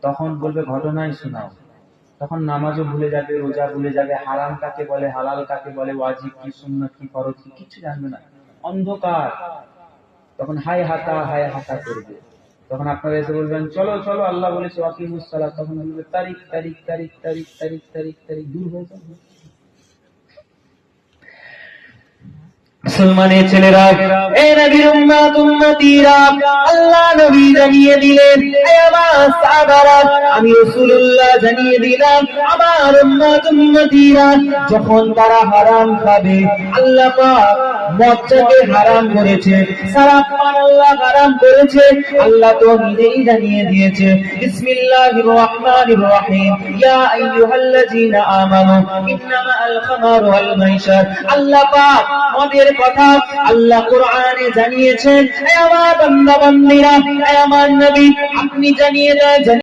তখন বলবে ঘটনাই শোনাও। তখন নামাজও ভুলে যাবে, রোজা ভুলে যাবে, হারাম কাকে বলে, হালাল কাকে বলে, ওয়াজিব কি, সুন্নাত কি, ফরজ কি, কিছু জানবে না, অন্ধকার। তখন হাই হাতা করবে। তখন আপনারা এসে বলবেন চলো চলো আল্লাহ বলেছে ওয়াকিমুস সালাত, তখন বলবে তারিখ তারিখ তারিখ তারিখ তারিখ তারিখ তারিখ, দূর হয়ে যাবে। মুসলমানের ছেলেরা, এ নবীর উম্মত উম্মতিরা, আল্লাহ নবী জানিয়ে দিলেন, এ আমার সাহাবারা, আমি রাসূলুল্লাহ জানিয়ে দিলাম, আমার উম্মত উম্মতিরা যখন তারা হারাম খাবে, আল্লাহ পাক মদটাকে হারাম করেছে, শরাব পান আল্লাহ হারাম করেছে, আল্লাহ তো নিজেই জানিয়ে দিয়েছে, বিসমিল্লাহির রহমানির রহিম, ইয়া আইয়ুহাল্লাযীনা আমানু ইন্নামাল খামারু ওয়াল মাইসার। আল্লাহ পাক মদের কথা আল্লাহ কোরআনে জানিয়েছেন। হে আমার বান্দা বান্দীরা, হে আমার নবী, আপনি জানিয়ে দেন।